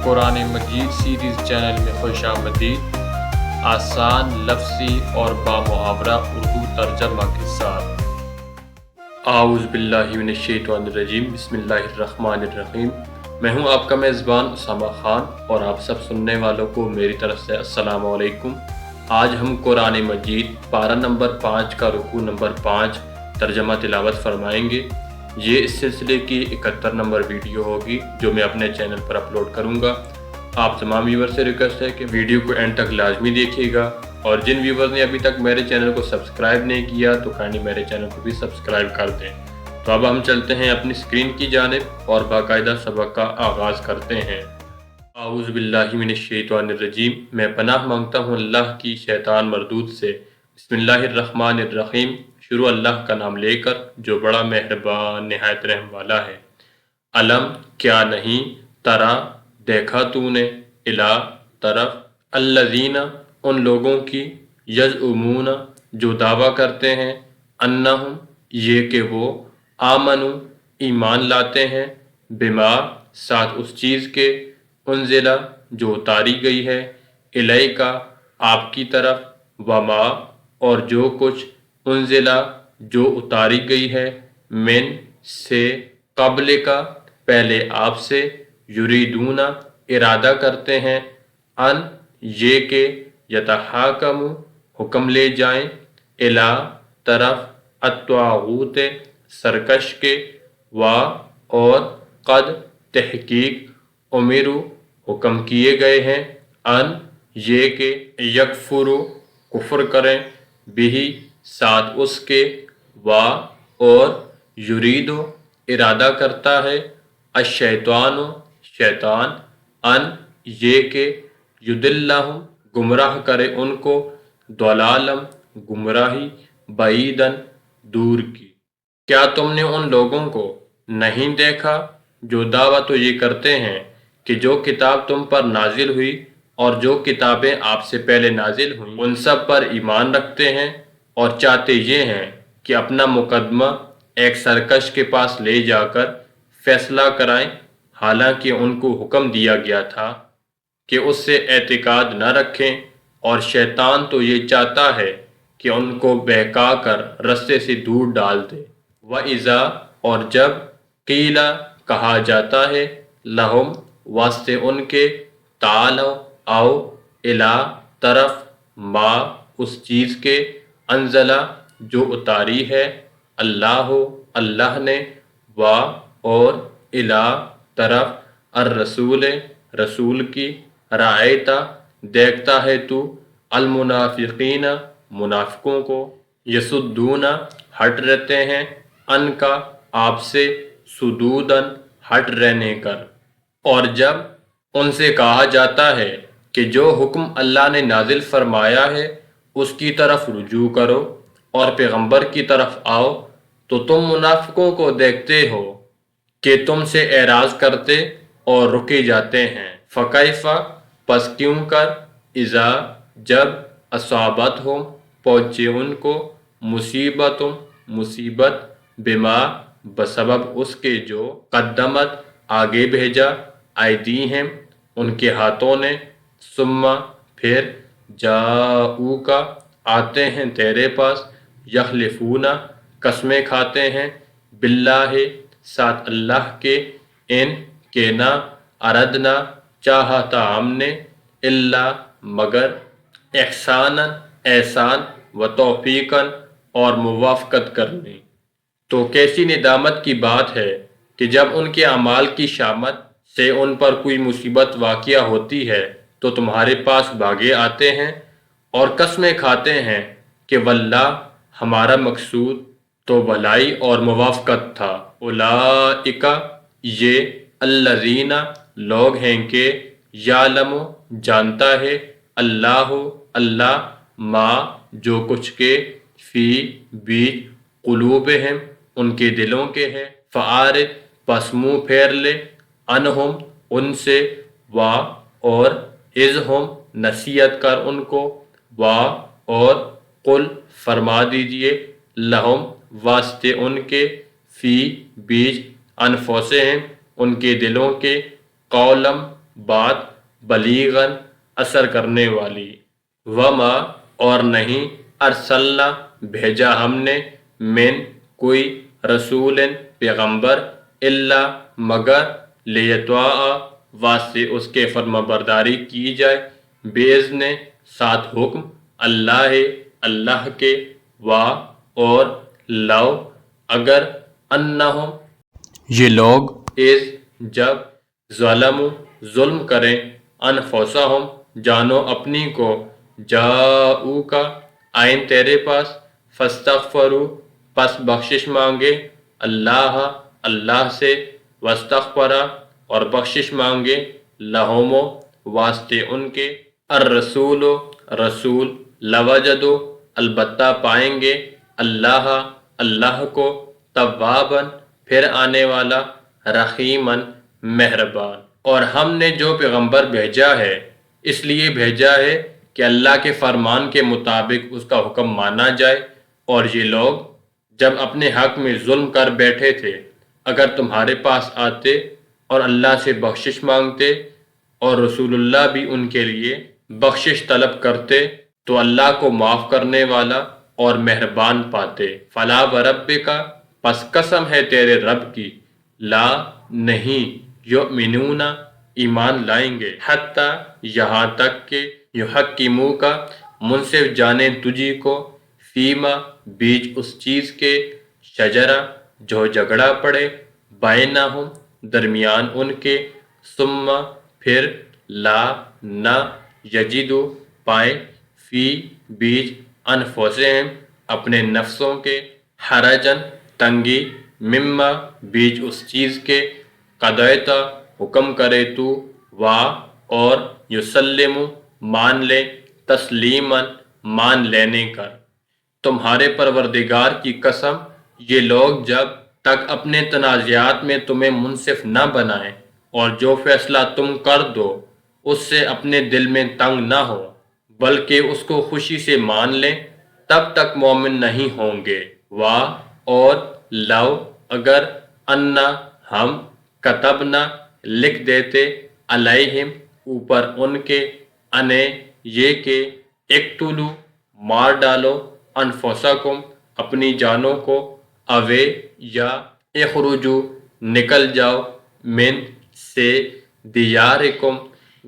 قرآن مجید series channel میں خوش آمدید۔ آسان لفظی اور بامحاورہ اردو ترجمہ کے ساتھ۔ اعوذ باللہ من الشیطان الرجیم، بسم اللہ الرحمن الرحیم۔ میں ہوں آپ کا میزبان اسامہ خان اور آپ سب سننے والوں کو میری طرف سے السلام علیکم۔ آج ہم قرآن مجید پارہ نمبر 5 کا رکوع نمبر 5 ترجمہ تلاوت فرمائیں گے۔ یہ اس سلسلے کی 71 نمبر ویڈیو ہوگی جو میں اپنے چینل پر اپلوڈ کروں گا۔ آپ تمام ویور سے ریکویسٹ ہے کہ ویڈیو کو اینڈ تک لازمی دیکھیے گا، اور جن ویور نے ابھی تک میرے چینل کو سبسکرائب نہیں کیا تو کائنڈلی میرے چینل کو بھی سبسکرائب کر دیں۔ تو اب ہم چلتے ہیں اپنی اسکرین کی جانب اور باقاعدہ سبق کا آغاز کرتے ہیں۔ اعوذ باللہ من الشیطان الرجیم، میں پناہ مانگتا ہوں اللہ کی شیطان مردود سے۔ بسم اللہ الرحمن الرحیم، شروع اللہ کا نام لے کر جو بڑا مہربان نہایت رحم والا ہے۔ علم کیا نہیں، ترا دیکھا تو نے، الا طرف، الذین ان لوگوں کی، یزعمون جو دعویٰ کرتے ہیں، انہم یہ کہ وہ، آمنو ایمان لاتے ہیں، بما ساتھ اس چیز کے، انزلہ جو اتاری گئی ہے، الیکا آپ کی طرف، وما اور جو کچھ، انزلہ جو اتاری گئی ہے، من سے، قبل کا پہلے آپ سے، یریدون ارادہ کرتے ہیں، ان یہ کہ، یتحاکم حکم لے جائیں، الی طرف، الطاغوت سرکش کے، وا اور قد تحقیق، امرو حکم کیے گئے ہیں، ان یہ کہ، یکفرو کفر کریں، بھی ساتھ اس کے، وا اور یریدو ارادہ کرتا ہے، الشیطان شیطان، ان یہ کہ، یضلہم گمراہ کرے ان کو، ضلالم گمراہی، بعیداً دور کی۔ کیا تم نے ان لوگوں کو نہیں دیکھا جو دعویٰ تو یہ کرتے ہیں کہ جو کتاب تم پر نازل ہوئی اور جو کتابیں آپ سے پہلے نازل ہوئیں ان سب پر ایمان رکھتے ہیں، اور چاہتے یہ ہیں کہ اپنا مقدمہ ایک سرکش کے پاس لے جا کر فیصلہ کرائیں، حالانکہ ان کو حکم دیا گیا تھا کہ اس سے اعتقاد نہ رکھیں، اور شیطان تو یہ چاہتا ہے کہ ان کو بہکا کر رستے سے دور ڈال دے۔ وَإِذَا اور جب، قیل کہا جاتا ہے، لہم واسطے ان کے، تعالوا آؤ، الی طرف، ما اس چیز کے، انزلہ جو اتاری ہے، اللہ نے، وا اور، الی طرف، الرسول رسول کی، رأیتا دیکھتا ہے تو، المنافقین منافقوں کو، یصدون ہٹ رہتے ہیں، ان کا آپ سے، صدوداً ہٹ رہنے کر۔ اور جب ان سے کہا جاتا ہے کہ جو حکم اللہ نے نازل فرمایا ہے اس کی طرف رجوع کرو اور پیغمبر کی طرف آؤ، تو تم منافقوں کو دیکھتے ہو کہ تم سے اعراض کرتے اور رکے جاتے ہیں۔ فکیف پس کیوں کر، اذا جب، اصابتہم پہنچے ان کو، مصیبت، بما بسبب اس کے جو، قدمت آگے بھیجا، ایدیہم ان کے ہاتھوں نے، ثم پھر، جاؤک آتے ہیں تیرے پاس، یحلفون قسمیں کھاتے ہیں، باللہ ساتھ اللہ کے، ان کے نہ، اردنا چاہتا ہم نے، الا مگر، احساناً احسان، و توفیقاً اور موافقت کرنے۔ تو کیسی ندامت کی بات ہے کہ جب ان کے اعمال کی شامت سے ان پر کوئی مصیبت واقع ہوتی ہے تو تمہارے پاس بھاگے آتے ہیں اور قسمیں کھاتے ہیں کہ واللہ ہمارا مقصود تو بھلائی اور موافقت تھا۔ اولئک یہ، الذین لوگ ہیں کہ، یعلم جانتا ہے، اللہ ما جو کچھ کے، فی بیچ، قلوبہم ان کے دلوں کے ہے، فاعرض پس منہ پھیر لے، عنہم ان سے، وا اور، اذہم نصیحت کر ان کو، وا اور، قل فرما دیجئے، لہم واسطے ان کے، فی بیچ، انفسہم ان کے دلوں کے، قولم بات بلیغاً اثر کرنے والی، وما اور نہیں ارسلنا بھیجا ہم نے من کوئی رسول پیغمبر الا مگر لیطاع واسطے اس کے فرما برداری کی جائے باذن ساتھ حکم اللہ اللہ کے وا اور لو اگر انہم یہ لوگ از جب ظلم ظلم کریں انفسہم جانو اپنی کو جاؤ کا آئین تیرے پاس فاستغفروا پس بخشش مانگے اللہ اللہ سے واستغفرا اور بخشش مانگے لہم واسطے ان کے الرسول رسول لوجدو البتہ پائیں گے اللہ اللہ کو تواباً پھر آنے والا رحیماً مہربان۔ اور ہم نے جو پیغمبر بھیجا ہے اس لیے بھیجا ہے کہ اللہ کے فرمان کے مطابق اس کا حکم مانا جائے، اور یہ لوگ جب اپنے حق میں ظلم کر بیٹھے تھے اگر تمہارے پاس آتے اور اللہ سے بخشش مانگتے اور رسول اللہ بھی ان کے لیے بخشش طلب کرتے تو اللہ کو معاف کرنے والا اور مہربان پاتے۔ فلا وربک پس قسم ہے تیرے رب کی لا نہیں یؤمنون ایمان لائیں گے حتیٰ یہاں تک کہ یحکموا کا منصف جانے تجھی کو فیما بیچ اس چیز کے شجرہ جو جھگڑا پڑے بینہم درمیان ان کے ثم پھر لا نہ یجدو پائے فی بیچ انفسہم اپنے نفسوں کے حرجن تنگی مما بیچ اس چیز کے قضیت حکم کرے تو وا اور یسلم مان لے تسلیما مان لینے کر۔ تمہارے پروردگار کی قسم یہ لوگ جب تک اپنے تنازعات میں تمہیں منصف نہ بنائیں اور جو فیصلہ تم کر دو اس سے اپنے دل میں تنگ نہ ہو بلکہ اس کو خوشی سے مان لیں تب تک مومن نہیں ہوں گے۔ وا اور لو اگر انا ہم کتبنا لکھ دیتے علیہم اوپر ان کے انے یہ کہ اقتلوا مار ڈالو انفسکم اپنی جانوں کو اوے یا اخرجوا نکل جاؤ من سے دیارکم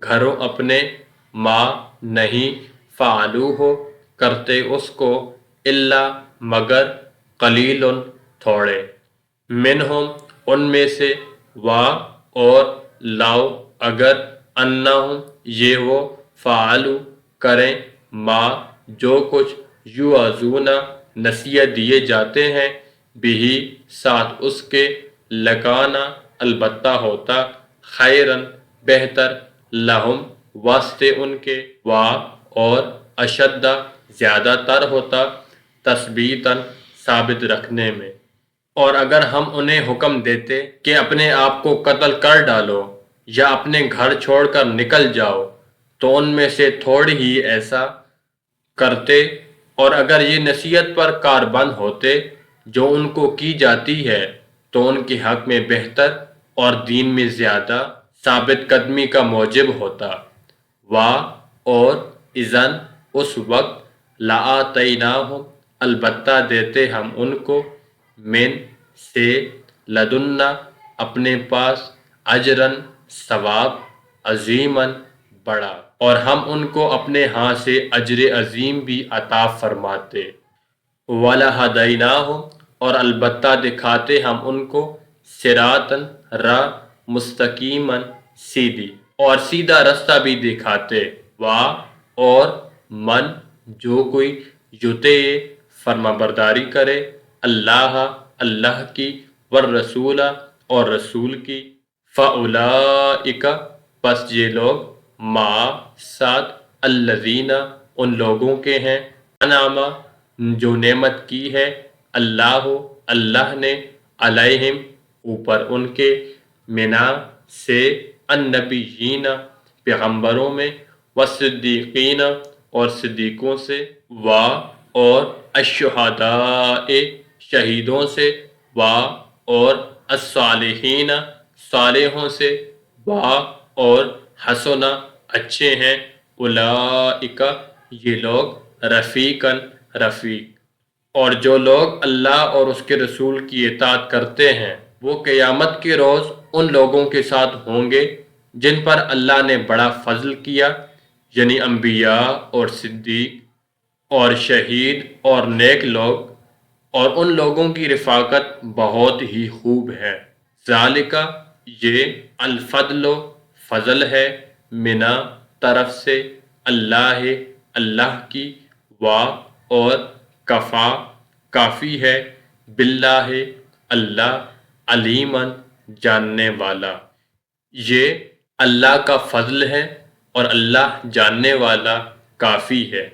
گھروں اپنے ما نہیں فعلوہ کرتے اس کو الا مگر قلیل تھوڑے منہم ان میں سے وا اور لاؤ اگر انہم یہ وہ فعلوا کریں ما جو کچھ یوعظون نصیحت دیے جاتے ہیں بھی ساتھ اس کے لکانا البتہ ہوتا خیرن بہتر لہم واسطے ان کے وا اور اشدہ زیادہ تر ہوتا تثبیتاً ثابت رکھنے میں۔ اور اگر ہم انہیں حکم دیتے کہ اپنے آپ کو قتل کر ڈالو یا اپنے گھر چھوڑ کر نکل جاؤ تو ان میں سے تھوڑی ہی ایسا کرتے، اور اگر یہ نصیحت پر کاربند ہوتے جو ان کو کی جاتی ہے تو ان کے حق میں بہتر اور دین میں زیادہ ثابت قدمی کا موجب ہوتا۔ وا اور اذن اس وقت لآتیناہم البتہ دیتے ہم ان کو من سے لدنا اپنے پاس اجرن ثواب عظیماً بڑا، اور ہم ان کو اپنے ہاں سے اجر عظیم بھی عطا فرماتے۔ وَلَہَدَيْنَاهُمْ اور البتہ دکھاتے ہم ان کو صراطاً راہ مستقیماً سیدھی، اور سیدھا رستہ بھی دکھاتے۔ وا اور من جو کوئی یطیع فرما برداری کرے اللہ اللہ کی والرسول اور رسول کی فاولئک پس یہ لوگ ما ساتھ الذین ان لوگوں کے ہیں انعم جو نعمت کی ہے اللہ اللہ نے علیہم اوپر ان کے منا سے النبیین پیغمبروں میں والصدیقین اور صدیقوں سے وا اور الشہداء شہیدوں سے وا اور الصالحین صالحوں سے وا اور حسنا اچھے ہیں، اولئک یہ لوگ، رفیقاً رفیق، اور جو لوگ اللہ اور اس کے رسول کی اطاعت کرتے ہیں وہ قیامت کے روز ان لوگوں کے ساتھ ہوں گے جن پر اللہ نے بڑا فضل کیا، یعنی انبیاء اور صدیق اور شہید اور نیک لوگ، اور ان لوگوں کی رفاقت بہت ہی خوب ہے۔ ذالک یہ، الفضل فضل ہے، منا طرف سے، اللہ اللہ کی، وا اور کفا کافی ہے، باللہ اللہ، علیماً جاننے والا۔ یہ اللہ کا فضل ہے اور اللہ جاننے والا کافی ہے۔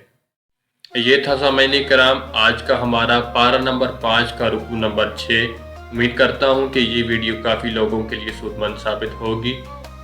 یہ تھا سامعین کرام آج کا ہمارا پارہ نمبر 5 کا رکوع نمبر 6۔ امید کرتا ہوں کہ یہ ویڈیو کافی لوگوں کے لیے سود مند ثابت ہوگی۔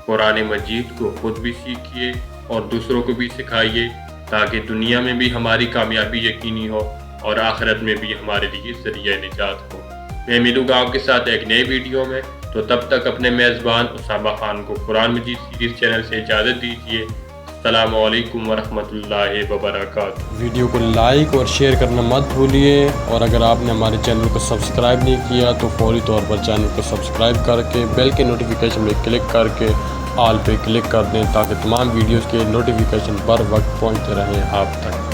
قرآن مجید کو خود بھی سیکھیے اور دوسروں کو بھی سکھائیے تاکہ دنیا میں بھی ہماری کامیابی یقینی ہو اور آخرت میں بھی ہمارے لیے ذریعہ نجات ہو۔ میں ملوں گا آپ کے ساتھ ایک نئے ویڈیو میں، تو تب تک اپنے میزبان اسامہ خان کو قرآن مجید سیریز چینل سے اجازت دیجیے۔ السلام علیکم ورحمۃ اللہ وبرکاتہ۔ ویڈیو کو لائک اور شیئر کرنا مت بھولیے، اور اگر آپ نے ہمارے چینل کو سبسکرائب نہیں کیا تو فوری طور پر چینل کو سبسکرائب کر کے بیل کے نوٹیفیکیشن میں کلک کر کے آل پہ کلک کر دیں تاکہ تمام ویڈیوز کے نوٹیفیکیشن بر وقت پہنچتے رہیں آپ تک۔